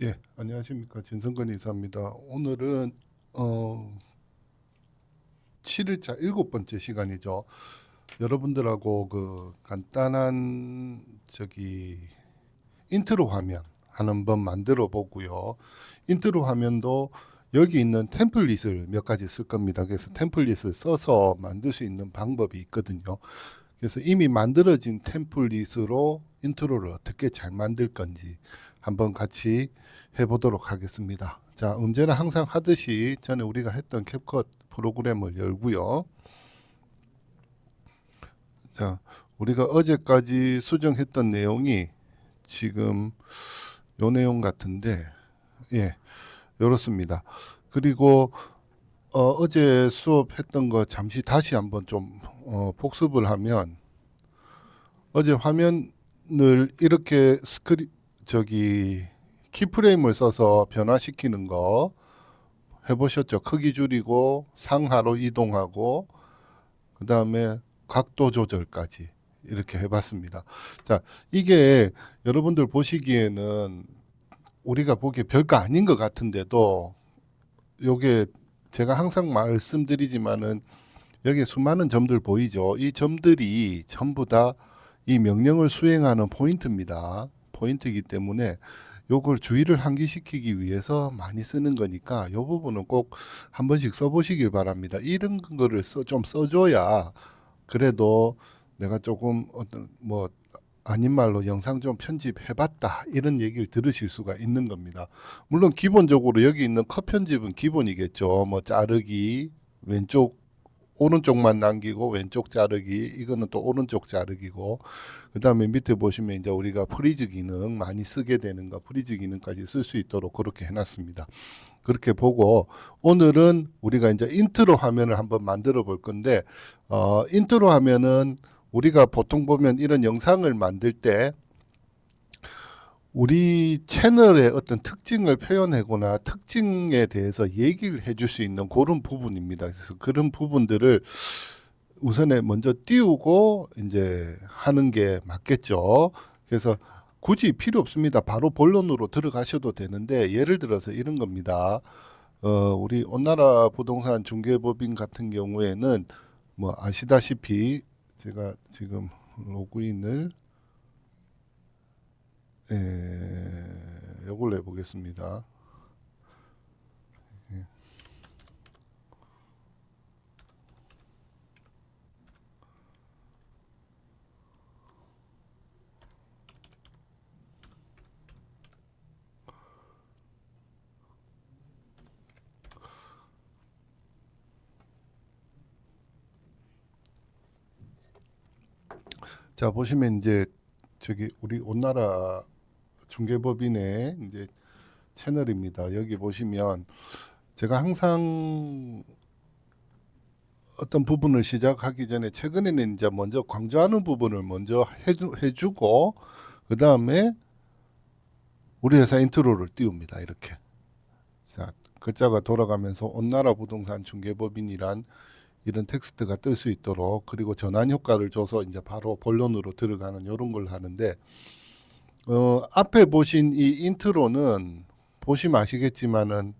예, 안녕하십니까. 진성근 이사입니다. 오늘은 어, 7일차 일곱 번째 시간이죠. 여러분들하고 그 간단한 인트로 화면 한번 만들어 보고요. 인트로 화면도 여기 있는 템플릿을 몇 가지 쓸 겁니다. 그래서 템플릿을 써서 만들 수 있는 방법이 있거든요. 그래서 이미 만들어진 템플릿으로 인트로를 어떻게 잘 만들 건지 한번 같이 해보도록 하겠습니다. 자, 언제나 항상 하듯이 전에 우리가 했던 캡컷 프로그램을 열고요. 자, 우리가 어제까지 수정했던 내용이 지금 요 내용 같은데, 예, 요렇습니다. 그리고 어제 수업했던 거 잠시 다시 한번 좀 복습을 하면 어제 화면을 이렇게 키프레임을 써서 변화시키는 거 해보셨죠? 크기 줄이고 상하로 이동하고 그 다음에 각도 조절까지 이렇게 해봤습니다. 자, 이게 여러분들 보시기에는 우리가 보기에 별거 아닌 것 같은데도 요게 제가 항상 말씀드리지만은 여기에 수많은 점들 보이죠? 이 점들이 전부 다 이 명령을 수행하는 포인트입니다. 포인트이기 때문에 요걸 주의를 환기시키기 위해서 많이 쓰는 거니까 요 부분은 꼭 한 번씩 써보시길 바랍니다. 이런 거를 좀 써줘야 그래도 내가 조금 어떤 뭐 아닌 말로 영상 좀 편집해봤다 이런 얘기를 들으실 수가 있는 겁니다. 물론 기본적으로 여기 있는 컷 편집은 기본이겠죠. 뭐 자르기, 왼쪽 오른쪽만 남기고 왼쪽 자르기, 이거는 또 오른쪽 자르기고, 그 다음에 밑에 보시면 이제 우리가 프리즈 기능 많이 쓰게 되는 거, 프리즈 기능까지 쓸 수 있도록 그렇게 해놨습니다. 그렇게 보고 오늘은 우리가 이제 인트로 화면을 한번 만들어 볼 건데, 인트로 화면은 우리가 보통 보면 이런 영상을 만들 때 우리 채널의 어떤 특징을 표현하거나 특징에 대해서 얘기를 해줄 수 있는 그런 부분입니다. 그래서 그런 부분들을 우선에 먼저 띄우고 이제 하는 게 맞겠죠. 그래서 굳이 필요 없습니다. 바로 본론으로 들어가셔도 되는데 예를 들어서 이런 겁니다. 우리 온나라 부동산 중개법인 같은 경우에는 뭐 아시다시피 제가 지금 로그인을 요걸 해보겠습니다. 자, 보시면 이제 우리 온나라 중개법인의 이제 채널입니다. 여기 보시면 제가 항상 어떤 부분을 시작하기 전에 최근에는 이제 먼저 강조하는 부분을 먼저 해주고 그 다음에 우리 회사 인트로를 띄웁니다. 이렇게. 자, 글자가 돌아가면서 온나라 부동산 중개법인이란 이런 텍스트가 뜰 수 있도록, 그리고 전환 효과를 줘서 이제 바로 본론으로 들어가는 이런 걸 하는데, 앞에 보신 이 인트로는 보시면 아시겠지만은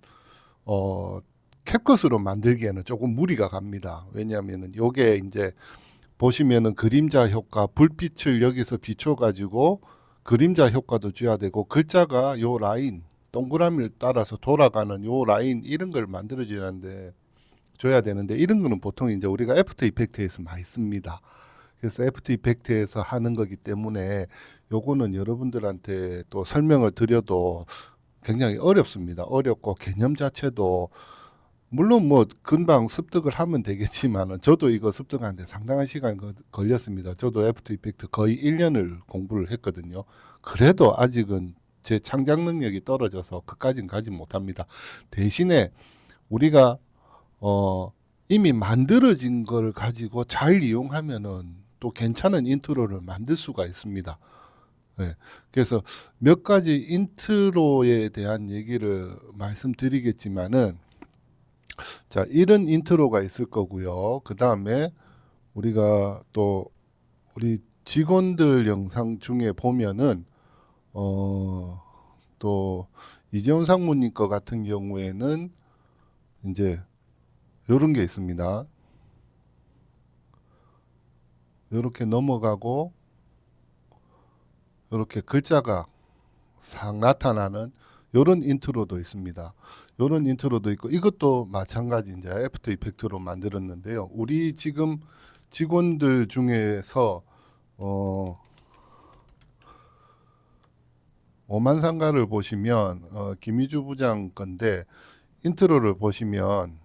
어, 캡컷으로 만들기에는 조금 무리가 갑니다. 왜냐하면은 요게 이제 보시면은 그림자 효과, 불빛을 여기서 비춰가지고 그림자 효과도 줘야 되고, 글자가 요 라인, 동그라미를 따라서 돌아가는 요 라인 이런 걸 만들어줘야 되는데, 이런 거는 보통 이제 우리가 애프터 이펙트에서 많이 씁니다. 그래서 애프터 이펙트에서 하는 거기 때문에 요거는 여러분들한테 또 설명을 드려도 굉장히 어렵습니다. 어렵고 개념 자체도 물론 뭐 금방 습득을 하면 되겠지만은 저도 이거 습득하는데 상당한 시간 걸렸습니다. 저도 애프터 이펙트 거의 1년을 공부를 했거든요. 그래도 아직은 제 창작 능력이 떨어져서 그까진 가지 못합니다. 대신에 우리가 이미 만들어진 걸 가지고 잘 이용하면은 또 괜찮은 인트로를 만들 수가 있습니다. 네. 그래서 몇 가지 인트로에 대한 얘기를 말씀드리겠지만은, 자, 이런 인트로가 있을 거고요. 그 다음에 우리가 또 우리 직원들 영상 중에 보면은 또 이재훈 상무님 거 같은 경우에는 이제 요런 게 있습니다. 요렇게 넘어가고 요렇게 글자가 싹 나타나는 요런 인트로도 있습니다. 요런 인트로도 있고 이것도 마찬가지 이제 애프터 이펙트로 만들었는데요. 우리 지금 직원들 중에서 오만상가를 보시면 김희주 부장 건데 인트로를 보시면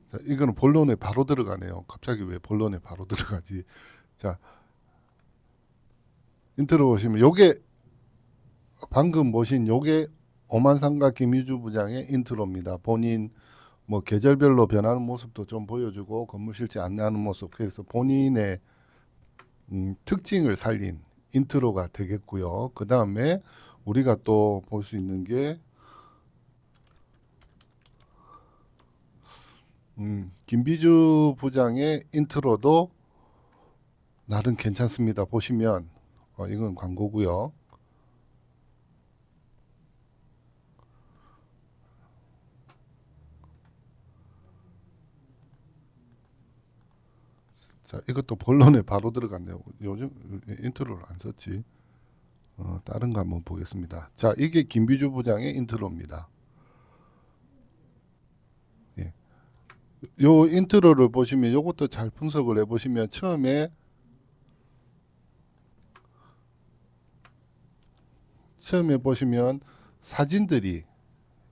자, 이거는 본론에 바로 들어가네요. 갑자기 왜 본론에 바로 들어가지? 자, 인트로 보시면 요게 방금 보신 요게 오만상가 김희주 부장의 인트로입니다. 본인 뭐 계절별로 변하는 모습도 좀 보여주고 건물 실제 안내하는 모습, 그래서 본인의 특징을 살린 인트로가 되겠고요. 그 다음에 우리가 또 볼 수 있는 게 김비주 부장의 인트로도 나름 괜찮습니다. 보시면 이건 광고고요. 자, 이것도 본론에 바로 들어갔네요. 요즘 인트로를 안 썼지. 다른 거 한번 보겠습니다. 자, 이게 김비주 부장의 인트로입니다. 예. 요 인트로를 보시면 요것도 잘 분석을 해보시면 처음에 보시면 사진들이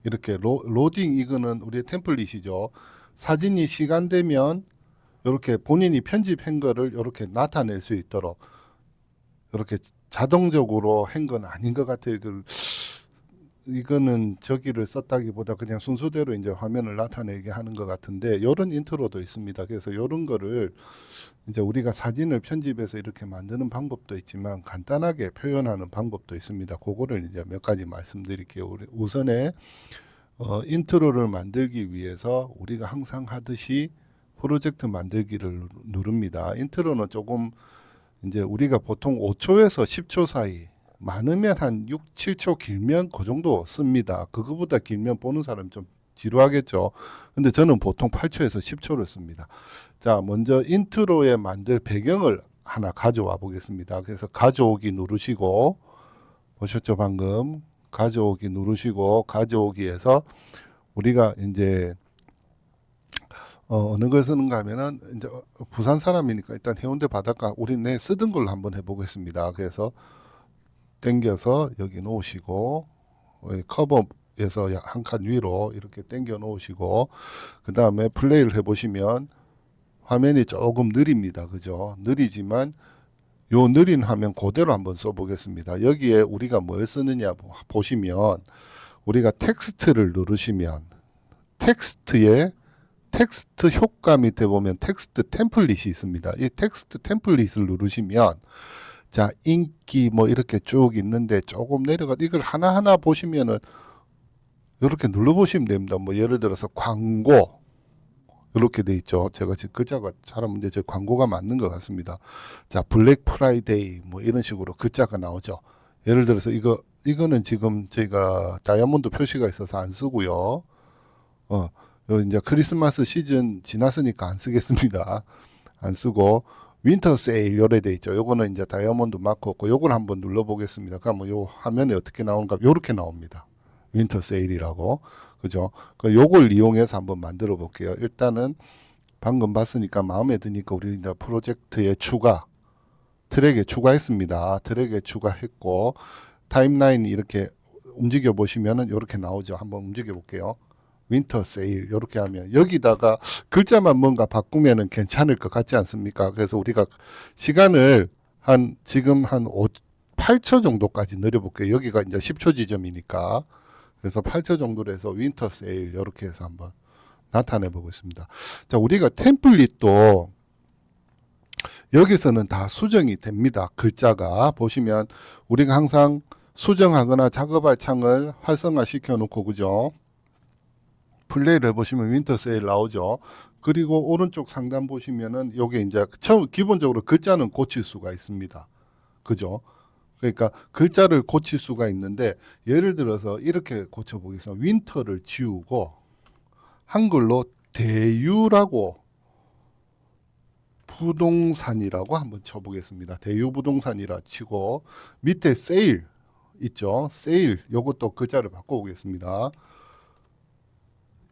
이렇게 로딩, 이거는 우리의 템플릿이죠. 사진이 시간되면 이렇게 본인이 편집한 거를 이렇게 나타낼 수 있도록 이렇게 자동적으로 한 건 아닌 것 같아요. 이거는 저기를 썼다기보다 그냥 순서대로 이제 화면을 나타내게 하는 것 같은데, 이런 인트로도 있습니다. 그래서 이런 거를 이제 우리가 사진을 편집해서 이렇게 만드는 방법도 있지만 간단하게 표현하는 방법도 있습니다. 그거를 이제 몇 가지 말씀드릴게요. 우선에 인트로를 만들기 위해서 우리가 항상 하듯이 프로젝트 만들기를 누릅니다. 인트로는 조금 이제 우리가 보통 5초에서 10초 사이, 많으면 한 6, 7초, 길면 그 정도 씁니다. 그거보다 길면 보는 사람 좀 지루하겠죠. 근데 저는 보통 8초에서 10초를 씁니다. 자, 먼저 인트로에 만들 배경을 하나 가져와 보겠습니다. 그래서 가져오기 누르시고, 보셨죠? 방금 가져오기 누르시고, 가져오기에서 우리가 이제 어느 걸 쓰는가 하면은 이제 부산 사람이니까 일단 해운대 바닷가 우리 내 쓰던 걸로 한번 해보겠습니다. 그래서 당겨서 여기 놓으시고 커버에서 한 칸 위로 이렇게 당겨 놓으시고, 그 다음에 플레이를 해보시면 화면이 조금 느립니다. 그죠? 느리지만 요 느린 화면 그대로 한번 써보겠습니다. 여기에 우리가 뭘 쓰느냐 보시면 우리가 텍스트를 누르시면 텍스트 효과 밑에 보면 텍스트 템플릿이 있습니다. 이 텍스트 템플릿을 누르시면 자, 인기 뭐 이렇게 쭉 있는데 조금 내려가 이걸 하나하나 보시면은 이렇게 눌러보시면 됩니다. 뭐 예를 들어서 광고 이렇게 돼 있죠. 제가 지금 글자가 잘하면 제 광고가 맞는 것 같습니다. 자, 블랙 프라이데이 뭐 이런 식으로 글자가 나오죠. 예를 들어서 이거는 지금 저희가 다이아몬드 표시가 있어서 안 쓰고요. 이제 크리스마스 시즌 지났으니까 안 쓰겠습니다. 안 쓰고 윈터 세일 요래 돼 있죠. 요거는 이제 다이아몬드 마크 없고 요걸 한번 눌러 보겠습니다. 그러면 요 화면에 어떻게 나오는가? 요렇게 나옵니다. 윈터 세일이라고. 그죠? 요걸 이용해서 한번 만들어 볼게요. 일단은 방금 봤으니까 마음에 드니까 우리 이제 프로젝트에 트랙에 추가했습니다. 트랙에 추가했고 타임라인이 이렇게 움직여 보시면은 요렇게 나오죠. 한번 움직여 볼게요. 윈터 세일 이렇게 하면 여기다가 글자만 뭔가 바꾸면은 괜찮을 것 같지 않습니까? 그래서 우리가 시간을 지금 한 8초 정도까지 늘려볼게요. 여기가 이제 10초 지점이니까. 그래서 8초 정도로 해서 윈터 세일 이렇게 해서 한번 나타내 보고 있습니다. 자, 우리가 템플릿도 여기서는 다 수정이 됩니다. 글자가 보시면 우리가 항상 수정하거나 작업할 창을 활성화 시켜 놓고, 그죠? 플레이를 해보시면 윈터 세일 나오죠. 그리고 오른쪽 상단 보시면은 요게 이제 처음 기본적으로 글자는 고칠 수가 있습니다. 그죠? 그러니까 글자를 고칠 수가 있는데 예를 들어서 이렇게 고쳐 보겠습니다. 윈터를 지우고 한글로 대유라고 부동산이라고 한번 쳐보겠습니다. 대유부동산이라 치고 밑에 세일 있죠. 세일 요것도 글자를 바꿔보겠습니다.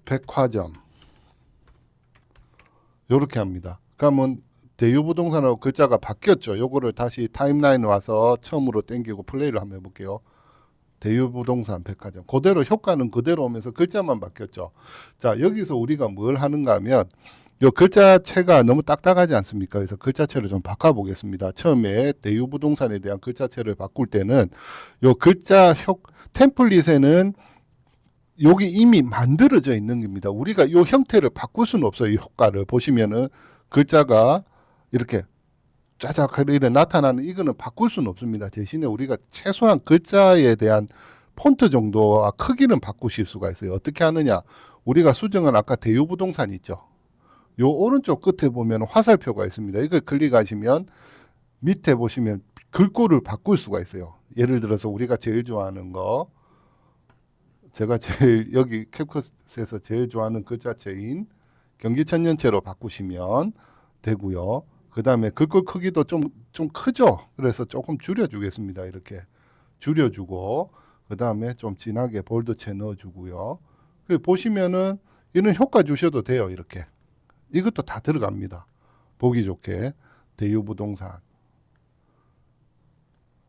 백화점 요렇게 합니다. 그러면 대유부동산하고 글자가 바뀌었죠. 요거를 다시 타임라인 와서 처음으로 땡기고 플레이를 한번 해볼게요. 대유부동산 백화점 그대로 효과는 그대로 오면서 글자만 바뀌었죠. 자, 여기서 우리가 뭘 하는가 하면 요 글자체가 너무 딱딱하지 않습니까? 그래서 글자체를 좀 바꿔보겠습니다. 처음에 대유부동산에 대한 글자체를 바꿀 때는 요 글자 템플릿에는 여기 이미 만들어져 있는 겁니다. 우리가 요 형태를 바꿀 수는 없어요. 이 효과를 보시면은 글자가 이렇게 짜작하게 나타나는 이거는 바꿀 수는 없습니다. 대신에 우리가 최소한 글자에 대한 폰트 정도와 크기는 바꾸실 수가 있어요. 어떻게 하느냐? 우리가 수정한 아까 대유부동산 있죠. 요 오른쪽 끝에 보면 화살표가 있습니다. 이걸 클릭하시면 밑에 보시면 글꼴을 바꿀 수가 있어요. 예를 들어서 우리가 제일 좋아하는 거, 제가 제일 여기 캡컷에서 제일 좋아하는 글자체인 경기천년체로 바꾸시면 되고요. 그 다음에 글꼴 크기도 좀 크죠. 그래서 조금 줄여주겠습니다. 이렇게 줄여주고 그 다음에 좀 진하게 볼드체 넣어주고요. 보시면은 이런 효과 주셔도 돼요. 이렇게 이것도 다 들어갑니다. 보기 좋게 대유부동산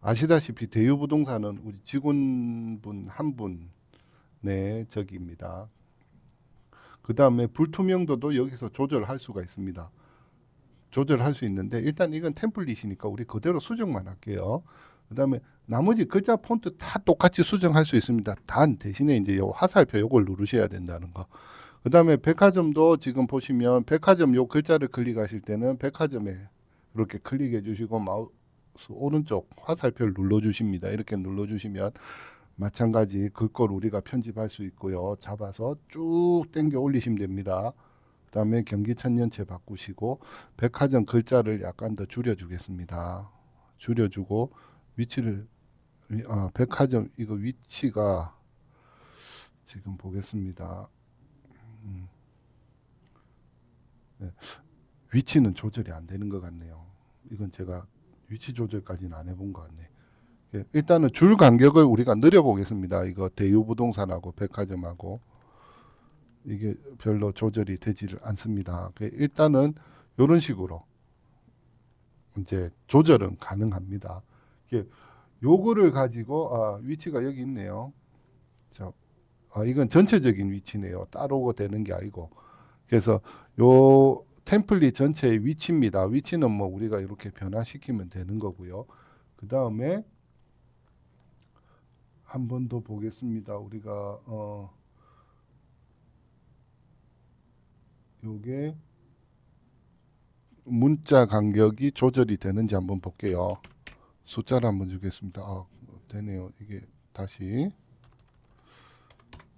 아시다시피 대유부동산은 우리 직원분 한 분의 적입니다. 그 다음에 불투명도도 여기서 조절할 수가 있습니다. 조절할 수 있는데 일단 이건 템플릿이니까 우리 그대로 수정만 할게요. 그 다음에 나머지 글자 폰트 다 똑같이 수정할 수 있습니다. 단 대신에 이제 요 화살표 요걸 누르셔야 된다는 거. 그 다음에 백화점도 지금 보시면 백화점 요 글자를 클릭하실 때는 백화점에 이렇게 클릭해 주시고 마우스 오른쪽 화살표를 눌러 주십니다. 이렇게 눌러 주시면 마찬가지 글꼴 우리가 편집할 수 있고요. 잡아서 쭉 당겨 올리시면 됩니다. 그 다음에 경기천년체 바꾸시고 백화점 글자를 약간 더 줄여주겠습니다. 줄여주고 위치를 백화점 이거 위치가 지금 보겠습니다. 네. 위치는 조절이 안 되는 것 같네요. 이건 제가 위치 조절까지는 안 해본 것 같네. 일단은 줄 간격을 우리가 늘려보겠습니다. 이거 대유부동산하고 백화점하고 이게 별로 조절이 되지를 않습니다. 일단은 이런 식으로 이제 조절은 가능합니다. 요거를 가지고 위치가 여기 있네요. 자, 이건 전체적인 위치네요. 따로 되는 게 아니고. 그래서 요 템플릿 전체의 위치입니다. 위치는 뭐 우리가 이렇게 변화시키면 되는 거고요. 그 다음에 한 번 더 보겠습니다. 우리가 요게 문자 간격이 조절이 되는지 한번 볼게요. 숫자를 한번 주겠습니다. 되네요. 이게 다시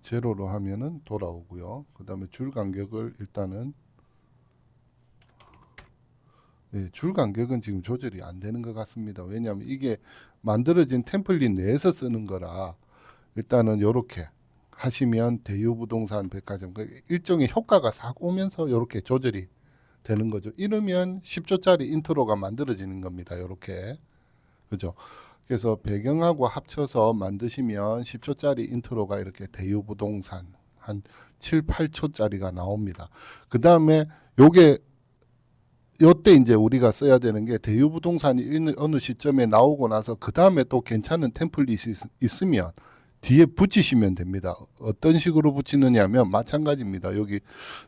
제로로 하면은 돌아오고요. 그 다음에 줄 간격을 일단은 줄 간격은 지금 조절이 안 되는 것 같습니다. 왜냐하면 이게 만들어진 템플릿 내에서 쓰는 거라 일단은 이렇게 하시면 대유부동산 백화점 일종의 효과가 싹 오면서 이렇게 조절이 되는 거죠. 이러면 10초짜리 인트로가 만들어지는 겁니다. 이렇게 그죠? 그래서 배경하고 합쳐서 만드시면 10초짜리 인트로가 이렇게 대유부동산 한 7, 8초짜리가 나옵니다. 그 다음에 요게 요때 이제 우리가 써야 되는 게 대유부동산이 어느 시점에 나오고 나서 그 다음에 또 괜찮은 템플릿이 있으면 뒤에 붙이시면 됩니다. 어떤 식으로 붙이느냐 하면 마찬가지입니다. 여기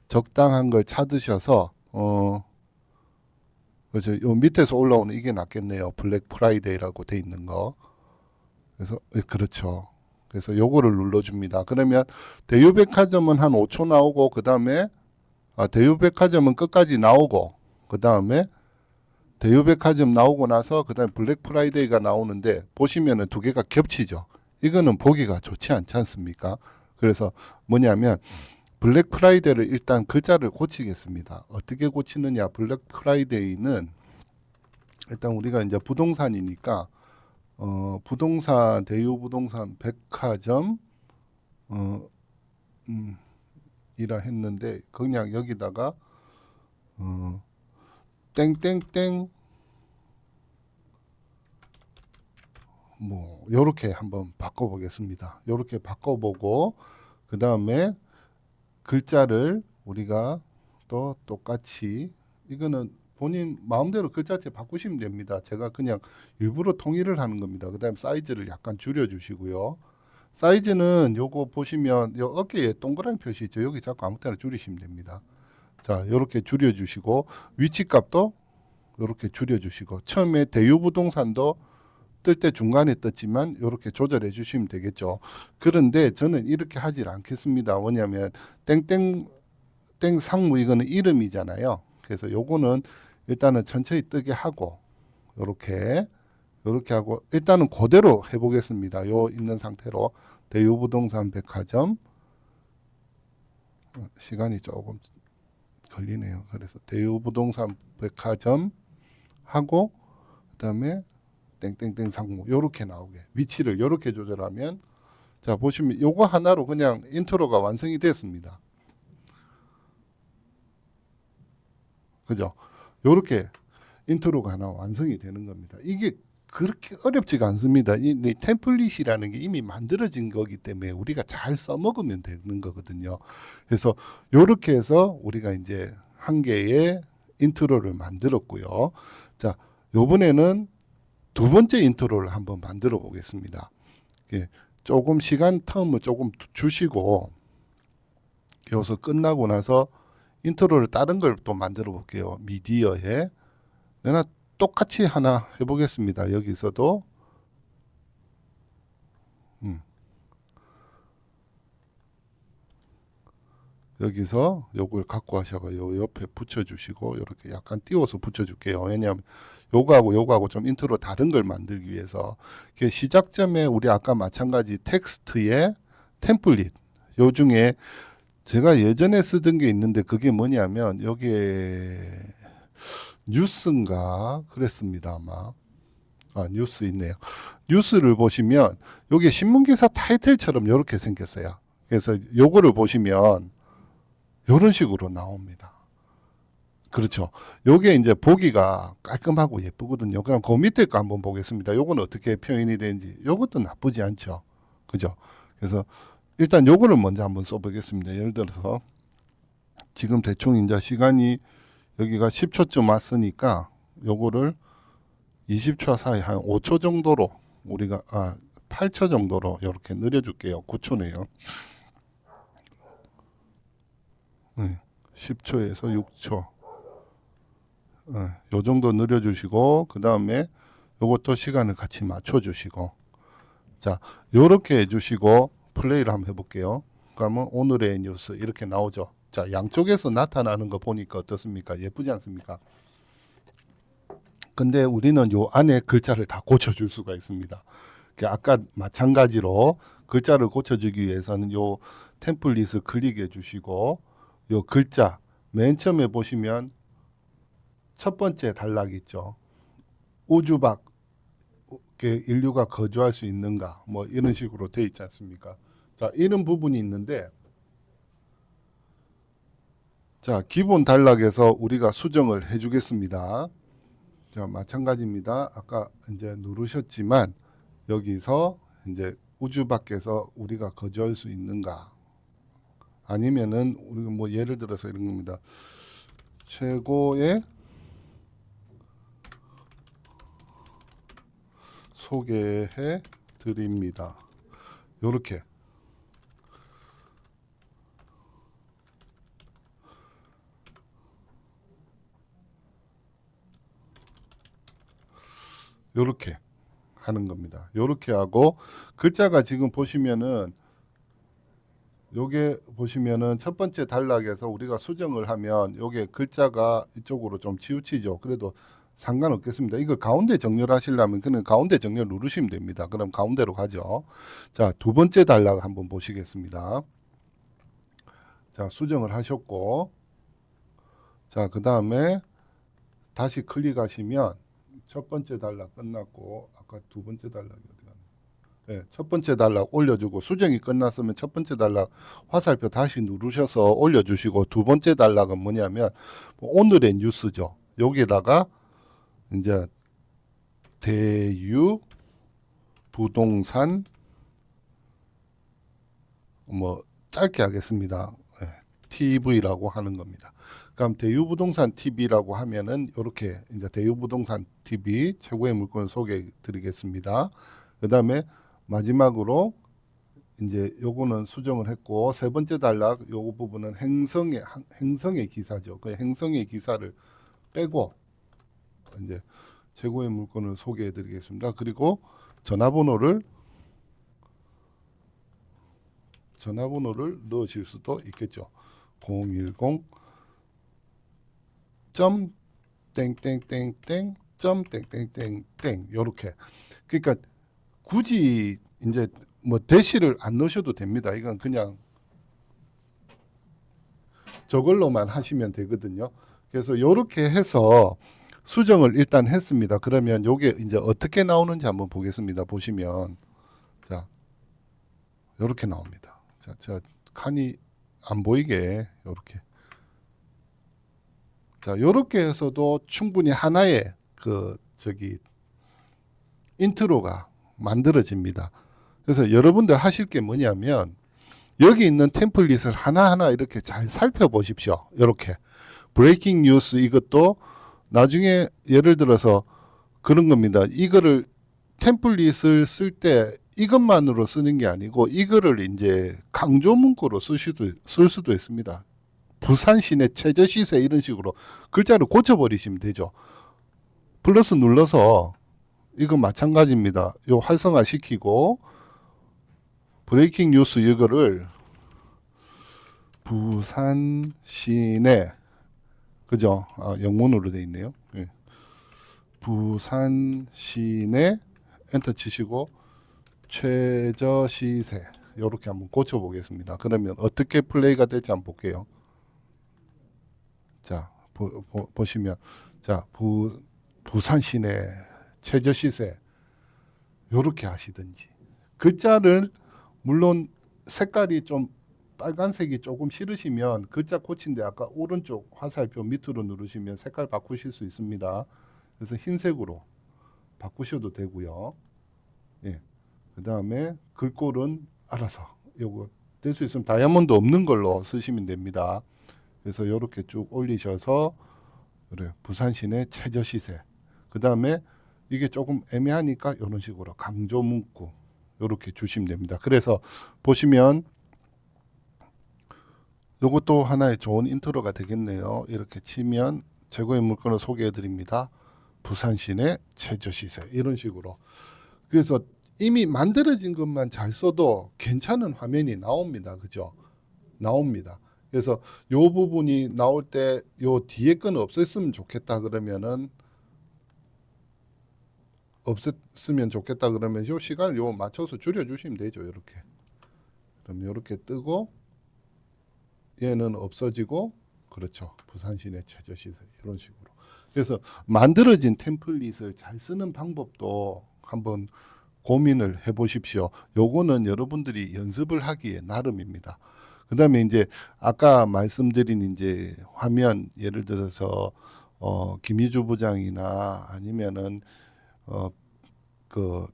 적당한 걸 찾으셔서 그렇죠. 요 밑에서 올라오는 이게 낫겠네요. 블랙 프라이데이라고 돼 있는 거. 그래서 그렇죠. 그래서 요거를 눌러줍니다. 그러면 대유백화점은 한 5초 나오고 그 다음에 대유백화점은 끝까지 나오고 그 다음에 대유백화점 나오고 나서 그 다음에 블랙 프라이데이가 나오는데 보시면은 두 개가 겹치죠. 이거는 보기가 좋지 않지 않습니까? 그래서 뭐냐면 블랙 프라이데이를 일단 글자를 고치겠습니다. 어떻게 고치느냐? 블랙 프라이데이는 일단 우리가 이제 부동산이니까 부동산 대유부동산 백화점 이라 했는데 그냥 여기다가 땡땡땡 뭐 요렇게 한번 바꿔보겠습니다. 요렇게 바꿔보고 그 다음에 글자를 우리가 또 똑같이 이거는 본인 마음대로 글자체 바꾸시면 됩니다. 제가 그냥 일부러 통일을 하는 겁니다. 그 다음에 사이즈를 약간 줄여주시고요. 사이즈는 요거 보시면 요 어깨에 동그라미 표시 있죠. 여기 자꾸 아무 때나 줄이시면 됩니다. 자, 요렇게 줄여주시고 위치값도 요렇게 줄여주시고 처음에 대유부동산도 뜰 때 중간에 떴지만 이렇게 조절해 주시면 되겠죠. 그런데 저는 이렇게 하질 않겠습니다. 뭐냐면 땡땡 상무 이거는 이름이잖아요. 그래서 요거는 일단은 천천히 뜨게 하고 요렇게 하고 일단은 그대로 해보겠습니다. 요 있는 상태로 대유부동산 백화점 시간이 조금 걸리네요. 그래서 대유부동산 백화점 하고 그다음에 땡땡땡 상무 요렇게 나오게 위치를 요렇게 조절하면 자 보시면 요거 하나로 그냥 인트로가 완성이 됐습니다. 그죠? 요렇게 인트로가 하나 완성이 되는 겁니다. 이게 그렇게 어렵지가 않습니다. 이 템플릿이라는 게 이미 만들어진 거기 때문에 우리가 잘 써먹으면 되는 거거든요. 그래서 요렇게 해서 우리가 이제 한 개의 인트로를 만들었고요. 자, 요번에는 두 번째 인트로를 한번 만들어 보겠습니다. 조금 시간 텀을 조금 주시고 여기서 끝나고 나서 인트로를 다른 걸 또 만들어 볼게요. 미디어에 내가 똑같이 하나 해보겠습니다. 여기서도 여기서 요걸 갖고 하셔가 요 옆에 붙여주시고 이렇게 약간 띄워서 붙여줄게요. 왜냐하면 요거하고 좀 인트로 다른 걸 만들기 위해서 시작점에 우리 아까 마찬가지 텍스트의 템플릿 요 중에 제가 예전에 쓰던 게 있는데 그게 뭐냐면 여기에 뉴스인가 그랬습니다 아마. 뉴스 있네요. 뉴스를 보시면 여기 신문기사 타이틀처럼 이렇게 생겼어요. 그래서 요거를 보시면 이런 식으로 나옵니다. 그렇죠. 요게 이제 보기가 깔끔하고 예쁘거든요. 그럼 그 밑에 거 한번 보겠습니다. 요건 어떻게 표현이 되는지. 요것도 나쁘지 않죠. 그죠? 그래서 일단 요거를 먼저 한번 써보겠습니다. 예를 들어서 지금 대충 이제 시간이 여기가 10초쯤 왔으니까 요거를 20초 사이 한 5초 정도로 우리가 8초 정도로 이렇게 늘려줄게요. 9초네요. 10초에서 6초 요 정도 늘려주시고 그 다음에 요것도 시간을 같이 맞춰주시고 자 요렇게 해주시고 플레이를 한번 해볼게요. 그러면 오늘의 뉴스 이렇게 나오죠. 자 양쪽에서 나타나는 거 보니까 어떻습니까? 예쁘지 않습니까? 근데 우리는 요 안에 글자를 다 고쳐줄 수가 있습니다. 아까 마찬가지로 글자를 고쳐주기 위해서는 요 템플릿을 클릭해 주시고 요 글자 맨 처음에 보시면 첫 번째 단락 있죠. 우주 밖에 인류가 거주할 수 있는가 뭐 이런 식으로 돼 있지 않습니까? 자 이런 부분이 있는데 자 기본 단락에서 우리가 수정을 해주겠습니다. 자 마찬가지입니다. 아까 이제 누르셨지만 여기서 이제 우주 밖에서 우리가 거주할 수 있는가 아니면은 우리가 뭐 예를 들어서 이런 겁니다. 최고의 소개해 드립니다. 요렇게 요렇게 하는 겁니다. 요렇게 하고 글자가 지금 보시면은 요게 보시면은 첫 번째 단락에서 우리가 수정을 하면 요게 글자가 이쪽으로 좀 치우치죠. 그래도 상관없겠습니다. 이걸 가운데 정렬하시려면 그냥 가운데 정렬 누르시면 됩니다. 그럼 가운데로 가죠. 자, 두 번째 단락 한번 보시겠습니다. 자, 수정을 하셨고, 자, 그 다음에 다시 클릭하시면 첫 번째 단락 끝났고, 아까 두 번째 단락이 어디 갔나? 네, 첫 번째 단락 올려주고, 수정이 끝났으면 첫 번째 단락 화살표 다시 누르셔서 올려주시고, 두 번째 단락은 뭐냐면 오늘의 뉴스죠. 여기에다가 이제 대유 부동산 뭐 짧게 하겠습니다. 네, TV라고 하는 겁니다. 그럼 대유부동산 TV라고 하면은 이렇게 이제 대유부동산 TV 최고의 물건 소개해 드리겠습니다. 그다음에 마지막으로 이제 요거는 수정을 했고 세 번째 단락 요거 부분은 행성의 기사죠. 그 행성의 기사를 빼고 이제 최고의 물건을 소개해 드리겠습니다. 그리고 전화번호를 넣으실 수도 있겠죠. 010 점 땡땡땡땡 점 땡땡땡땡 요렇게. 그러니까 굳이 이제 뭐 대시를 안 넣으셔도 됩니다. 이건 그냥 저걸로만 하시면 되거든요. 그래서 요렇게 해서 수정을 일단 했습니다. 그러면 요게 이제 어떻게 나오는지 한번 보겠습니다. 보시면 자 요렇게 나옵니다. 자, 저 칸이 안 보이게 요렇게. 자, 요렇게 해서도 충분히 하나의 그 인트로가 만들어집니다. 그래서 여러분들 하실 게 뭐냐면 여기 있는 템플릿을 하나하나 이렇게 잘 살펴보십시오. 이렇게 브레이킹 뉴스 이것도 나중에 예를 들어서 그런 겁니다. 이거를 템플릿을 쓸 때 이것만으로 쓰는 게 아니고 이거를 이제 강조 문구로 쓸 수도 있습니다. 부산 시내 최저 시세 이런 식으로 글자를 고쳐버리시면 되죠. 플러스 눌러서 이거 마찬가지입니다. 요 활성화 시키고 브레이킹 뉴스 이거를 부산 시내 그죠? 영문으로 돼 있네요. 예. 부산 시내 엔터 치시고 최저 시세 이렇게 한번 고쳐 보겠습니다. 그러면 어떻게 플레이가 될지 한번 볼게요. 자, 보시면 자, 부산 시내 최저 시세 요렇게 하시든지 글자를 물론 색깔이 좀 빨간색이 조금 싫으시면 글자 고친데 아까 오른쪽 화살표 밑으로 누르시면 색깔 바꾸실 수 있습니다. 그래서 흰색으로 바꾸셔도 되고요. 예. 그 다음에 글꼴은 알아서 요거 될 수 있으면 다이아몬드 없는 걸로 쓰시면 됩니다. 그래서 이렇게 쭉 올리셔서 그래 부산 시내 최저 시세. 그 다음에 이게 조금 애매하니까 이런 식으로 강조 문구 이렇게 주시면 됩니다. 그래서 보시면 이것도 하나의 좋은 인트로가 되겠네요. 이렇게 치면 최고의 물건을 소개해 드립니다. 부산 시내 최저 시세 이런 식으로. 그래서 이미 만들어진 것만 잘 써도 괜찮은 화면이 나옵니다. 그죠? 나옵니다. 그래서 요 부분이 나올 때 요 뒤에 거는 없앴으면 좋겠다 그러면은 없앴으면 좋겠다 그러면 요 시간을 요 맞춰서 줄여 주시면 되죠. 이렇게. 그럼 이렇게 뜨고 얘는 없어지고 그렇죠. 부산 시내 최저 시세 이런 식으로. 그래서 만들어진 템플릿을 잘 쓰는 방법도 한번 고민을 해 보십시오. 요거는 여러분들이 연습을 하기에 나름입니다. 그다음에 이제 아까 말씀드린 이제 화면 예를 들어서 김희주 부장이나 아니면은 그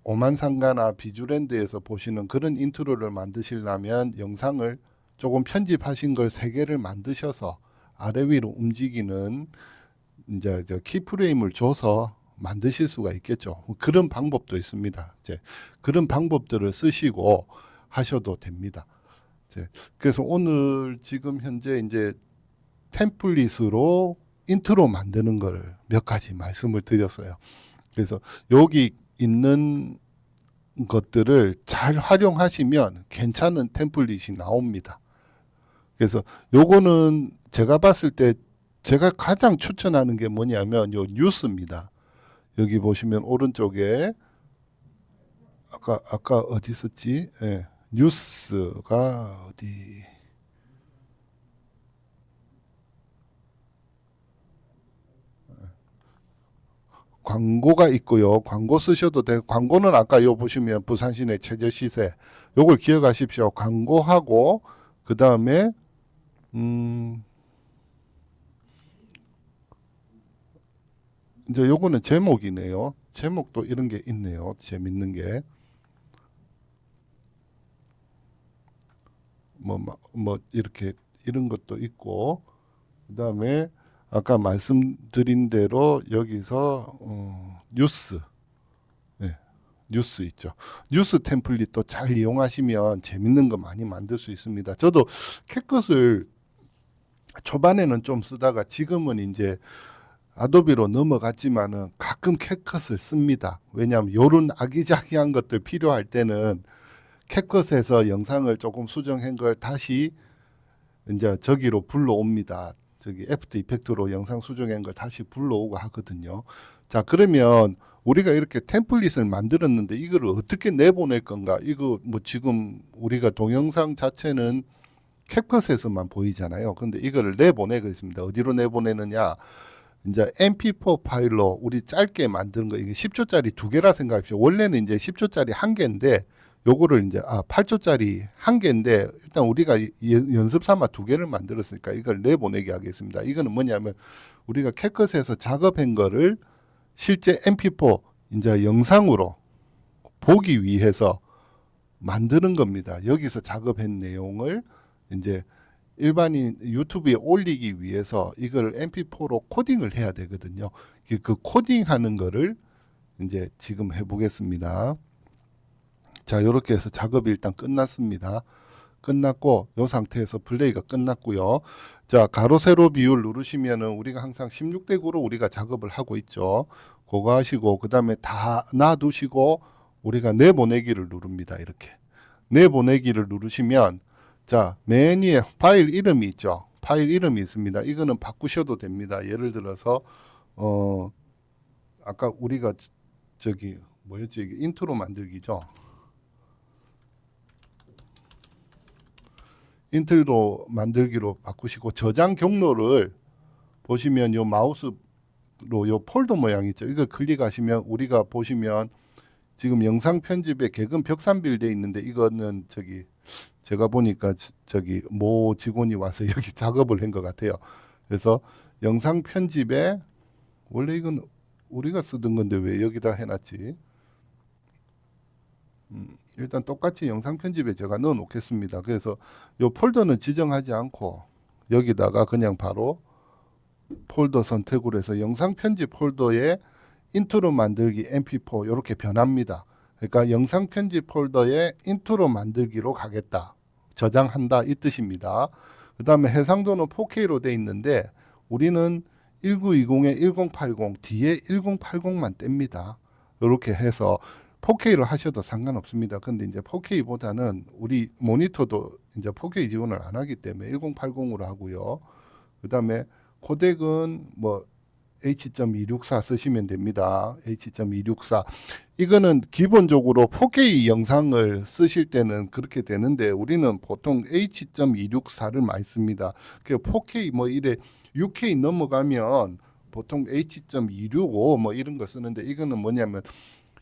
오만상가나 비주랜드에서 보시는 그런 인트로를 만드시려면 영상을 조금 편집하신 걸 세 개를 만드셔서 아래 위로 움직이는 이제 키프레임을 줘서 만드실 수가 있겠죠. 그런 방법도 있습니다. 이제 그런 방법들을 쓰시고 하셔도 됩니다. 이제 그래서 오늘 지금 현재 이제 템플릿으로 인트로 만드는 거를 몇 가지 말씀을 드렸어요. 그래서 여기 있는 것들을 잘 활용하시면 괜찮은 템플릿이 나옵니다. 그래서 요거는 제가 봤을 때 제가 가장 추천하는 게 뭐냐면 요 뉴스입니다. 여기 보시면 오른쪽에 아까 어디 있었지? 예, 뉴스가 어디 광고가 있고요. 광고 쓰셔도 되고, 광고는 아까 요 보시면 부산시내 최저 시세 요걸 기억하십시오. 광고하고 그 다음에 이제 요거는 제목이네요. 제목도 이런 게 있네요. 재밌는 게. 뭐 이렇게 이런 것도 있고, 그 다음에 아까 말씀드린 대로 여기서 뉴스, 네, 뉴스 있죠. 뉴스 템플릿도 잘 이용하시면 재밌는 거 많이 만들 수 있습니다. 저도 캣컷을 초반에는 좀 쓰다가 지금은 이제 아도비로 넘어갔지만은 가끔 캣컷을 씁니다. 왜냐하면 요런 아기자기한 것들 필요할 때는 캣컷에서 영상을 조금 수정한 걸 다시 이제 저기로 불러옵니다. 저기 애프터 이펙트로 영상 수정한 걸 다시 불러오고 하거든요. 자, 그러면 우리가 이렇게 템플릿을 만들었는데 이거를 어떻게 내보낼 건가? 이거 뭐 지금 우리가 동영상 자체는 캡컷에서만 보이잖아요. 근데 이거를 내보내겠습니다. 어디로 내보내느냐? 이제 MP4 파일로 우리 짧게 만드는 거, 이게 10초짜리 두 개라 생각하십시오. 원래는 이제 10초짜리 한 개인데 요거를 이제 8초짜리 한 개인데 일단 우리가 연습 삼아 두 개를 만들었으니까 이걸 내보내게 하겠습니다. 이거는 뭐냐면 우리가 캡컷에서 작업한 거를 실제 MP4 이제 영상으로 보기 위해서 만드는 겁니다. 여기서 작업한 내용을 이제 일반인 유튜브에 올리기 위해서 이걸 MP4로 코딩을 해야 되거든요. 그 코딩하는 거를 이제 지금 해보겠습니다. 자, 이렇게 해서 작업이 일단 끝났습니다. 끝났고 이 상태에서 플레이가 끝났고요. 자, 가로 세로 비율 누르시면은 우리가 항상 16대 9로 우리가 작업을 하고 있죠. 그거 하시고 그 다음에 다 놔두시고 우리가 내보내기를 누릅니다. 이렇게 내보내기를 누르시면 자, 맨 위에 파일 이름이 있죠. 파일 이름이 있습니다. 이거는 바꾸셔도 됩니다. 예를 들어서 아까 우리가 저기 뭐였지? 이게 인트로 만들기죠. 인트로 만들기로 바꾸시고 저장 경로를 보시면 요 마우스로 요 폴더 모양 있죠. 이걸 클릭하시면 우리가 보시면 지금 영상 편집에 개근 벽산빌 돼 있는데 이거는 저기 제가 보니까 저기 모 직원이 와서 여기 작업을 한 것 같아요. 그래서 영상 편집에 원래 이건 우리가 쓰던 건데 왜 여기다 해놨지? 일단 똑같이 영상 편집에 제가 넣어 놓겠습니다. 그래서 요 폴더는 지정하지 않고 여기다가 그냥 바로 폴더 선택으로 해서 영상 편집 폴더에 인트로 만들기 mp4 이렇게 변합니다. 그러니까 영상 편집 폴더에 인트로 만들기로 가겠다. 저장한다 이 뜻입니다. 그 다음에 해상도는 4K로 돼 있는데 우리는 1920에 1080 뒤에 1080만 뗍니다. 이렇게 해서 4K로 하셔도 상관없습니다. 근데 이제 4K보다는 우리 모니터도 이제 4K 지원을 안 하기 때문에 1080으로 하고요. 그 다음에 코덱은 뭐 H.264 쓰시면 됩니다. H.264 이거는 기본적으로 4K 영상을 쓰실 때는 그렇게 되는데 우리는 보통 H.264를 많이 씁니다. 그 4K 뭐 이래 6K 넘어가면 보통 H.265 뭐 이런 거 쓰는데 이거는 뭐냐면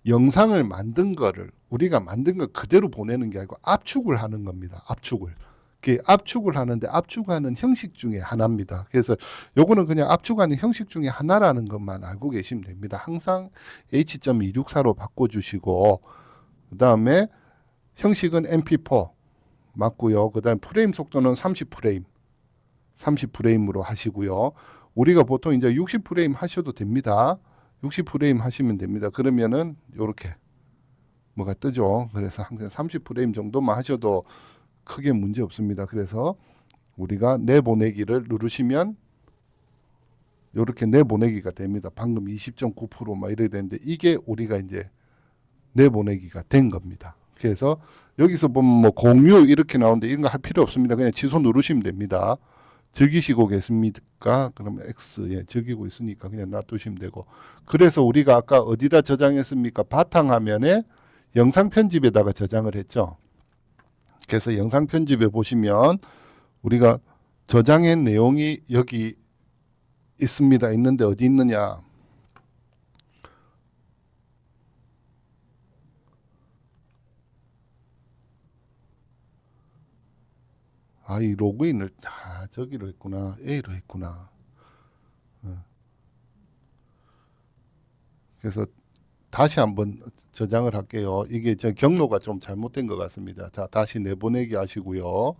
영상을 만든 거를 우리가 만든 거 그대로 보내는 게 아니고 압축을 하는 겁니다. 압축을 하는데 압축하는 형식 중에 하나입니다. 그래서 요거는 그냥 압축하는 형식 중에 하나라는 것만 알고 계시면 됩니다. 항상 H.264로 바꿔주시고 그 다음에 형식은 MP4 맞고요. 그 다음에 프레임 속도는 30프레임으로 하시고요. 우리가 보통 이제 60프레임 하셔도 됩니다. 60프레임 하시면 됩니다. 그러면은 요렇게 뭐가 뜨죠. 그래서 항상 30프레임 정도만 하셔도 크게 문제 없습니다. 그래서 우리가 내보내기를 누르시면 이렇게 내보내기가 됩니다. 방금 20.9% 이래야 되는데 이게 우리가 이제 내보내기가 된 겁니다. 그래서 여기서 보면 뭐 공유 이렇게 나오는데 이런 거 할 필요 없습니다. 그냥 취소 누르시면 됩니다. 즐기시고 계십니까? 그러면 X, 예, 즐기고 있으니까 그냥 놔두시면 되고. 그래서 우리가 아까 어디다 저장했습니까? 바탕화면에 영상 편집에다가 저장을 했죠. 그래서 영상 편집에 보시면 우리가 저장한 내용이 여기 있습니다. 있는데 어디 있느냐? 이 로그인을 저기로 했구나. A로 했구나. 그래서 다시 한번 저장을 할게요. 이게 저 경로가 좀 잘못된 것 같습니다. 자, 다시 내보내기 하시고요.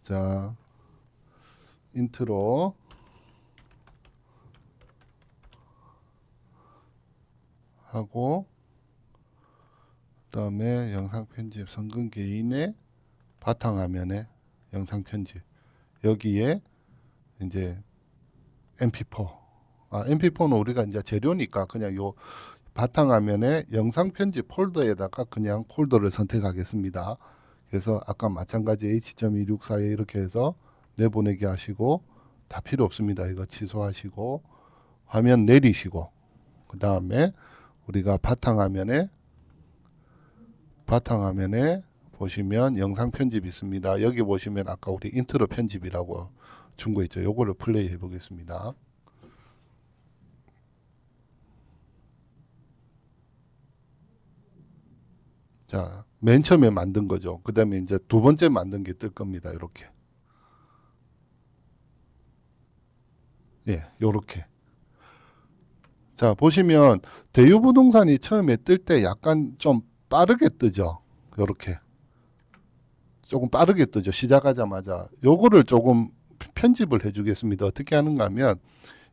자, 인트로 하고 그다음에 영상 편집 성근 개인의 바탕화면에 영상 편집 여기에 이제 MP4 MP4는 우리가 이제 재료니까 그냥 요 바탕화면에 영상 편집 폴더에다가 그냥 폴더를 선택하겠습니다. 그래서 아까 마찬가지 H.264에 이렇게 해서 내보내기 하시고 다 필요 없습니다. 이거 취소하시고 화면 내리시고 그 다음에 우리가 바탕화면에 보시면 영상 편집 있습니다. 여기 보시면 아까 우리 인트로 편집이라고 준 거 있죠. 요거를 플레이 해 보겠습니다. 자, 맨 처음에 만든 거죠. 그 다음에 이제 두 번째 만든 게 뜰 겁니다. 이렇게. 예, 요렇게. 자, 보시면 대유부동산이 처음에 뜰 때 약간 좀 빠르게 뜨죠. 요렇게. 조금 빠르게 뜨죠. 시작하자마자. 요거를 조금 편집을 해주겠습니다. 어떻게 하는가 하면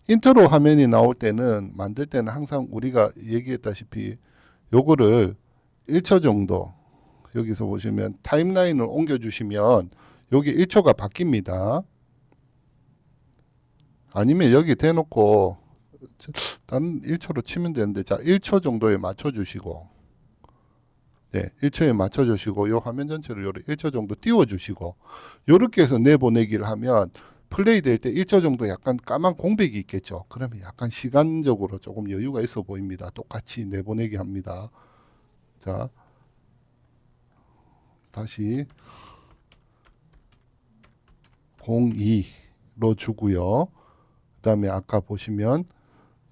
인트로 화면이 나올 때는 만들 때는 항상 우리가 얘기했다시피 요거를 1초 정도 여기서 보시면 타임라인을 옮겨 주시면 여기 1초가 바뀝니다. 아니면 여기 대놓고 다른 1초로 치면 되는데 자 1초 정도에 맞춰 주시고 네, 1초에 맞춰 주시고 요 화면 전체를 요렇게 1초 정도 띄워 주시고 요렇게 해서 내보내기를 하면 플레이 될 때 1초 정도 약간 까만 공백이 있겠죠. 그러면 약간 시간적으로 조금 여유가 있어 보입니다. 똑같이 내보내기 합니다. 자, 다시 02로 주고요. 그 다음에 아까 보시면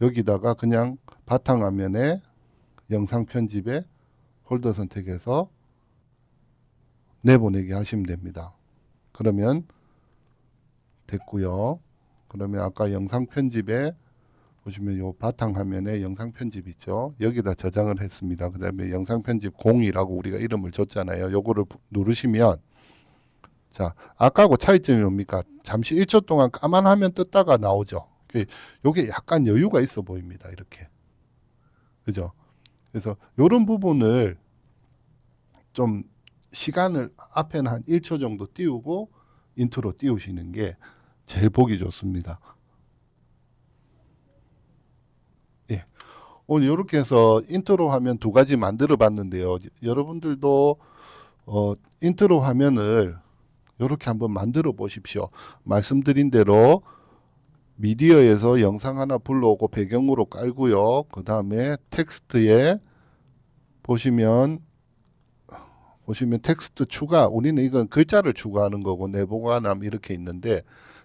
여기다가 그냥 바탕화면에 영상 편집에 폴더 선택해서 내보내기 하시면 됩니다. 그러면 됐고요. 그러면 아까 영상 편집에 보시면 요 바탕화면에 영상 편집 있죠. 여기다 저장을 했습니다. 그 다음에 영상 편집 0이라고 우리가 이름을 줬잖아요. 요거를 누르시면 자 아까하고 차이점이 뭡니까? 잠시 1초 동안 까만 화면 떴다가 나오죠. 요게 약간 여유가 있어 보입니다. 이렇게 그죠? 그래서 요런 부분을 좀 시간을 앞에는 한 1초 정도 띄우고 인트로 띄우시는 게 제일 보기 좋습니다. 예. 오늘 이렇게 해서 인트로 화면 두 가지 만들어 봤는데요. 여러분들도 인트로 화면을 이렇게 한번 만들어 보십시오. 말씀드린 대로 미디어에서 영상 하나 불러오고 배경으로 깔고요. 그 다음에 텍스트에 보시면 텍스트 추가, 우리는 이건 글자를 추가하는 거고 내보관함 이렇게 있는데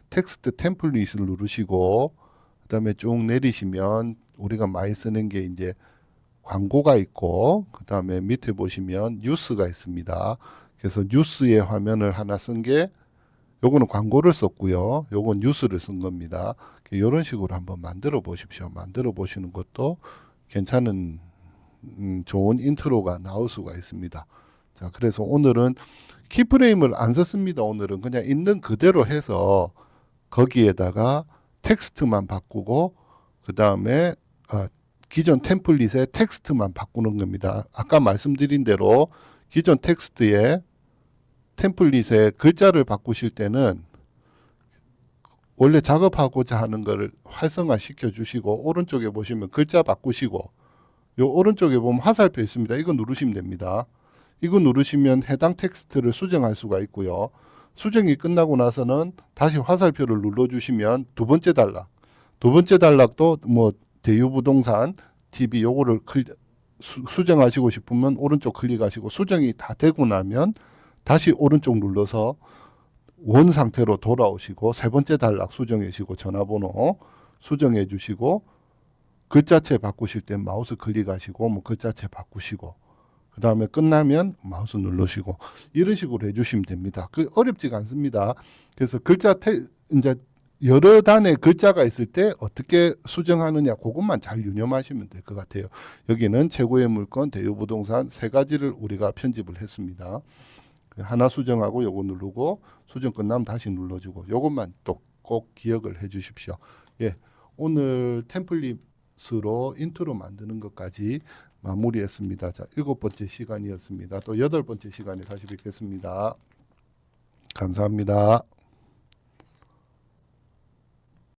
텍스트 템플릿을 누르시고 그 다음에 쭉 내리시면 우리가 많이 쓰는 게 이제 광고가 있고 그 다음에 밑에 보시면 뉴스가 있습니다. 그래서 뉴스의 화면을 하나 쓴 게 요거는 광고를 썼고요. 요건 뉴스를 쓴 겁니다. 이런 식으로 한번 만들어 보십시오. 만들어 보시는 것도 괜찮은 좋은 인트로가 나올 수가 있습니다. 자, 그래서 오늘은 키프레임을 안 썼습니다. 오늘은 그냥 있는 그대로 해서 거기에다가 텍스트만 바꾸고 그 다음에 기존 템플릿의 텍스트만 바꾸는 겁니다. 아까 말씀드린 대로 기존 텍스트에 템플릿에 글자를 바꾸실 때는 원래 작업하고자 하는 것을 활성화 시켜 주시고 오른쪽에 보시면 글자 바꾸시고 요 오른쪽에 보면 화살표 있습니다. 이거 누르시면 됩니다. 이거 누르시면 해당 텍스트를 수정할 수가 있고요. 수정이 끝나고 나서는 다시 화살표를 눌러주시면 두 번째 단락도 뭐 대유부동산 TV 요거를 수정하시고 싶으면 오른쪽 클릭하시고 수정이 다 되고 나면 다시 오른쪽 눌러서 원 상태로 돌아오시고 세 번째 단락 수정해주시고 전화번호 수정해 주시고 글자체 바꾸실 때 마우스 클릭하시고 뭐 글자체 바꾸시고 그 다음에 끝나면 마우스 누르시고 이런 식으로 해주시면 됩니다. 그 어렵지가 않습니다. 그래서 이제 여러 단의 글자가 있을 때 어떻게 수정하느냐 그것만 잘 유념하시면 될 것 같아요. 여기는 최고의 물건, 대유부동산 세 가지를 우리가 편집을 했습니다. 하나 수정하고 요거 누르고 수정 끝나면 다시 눌러주고 요것만 또 꼭 기억을 해 주십시오. 예, 오늘 템플릿으로 인트로 만드는 것까지 마무리했습니다. 자, 7번째 시간이었습니다. 또 8번째 시간에 다시 뵙겠습니다. 감사합니다.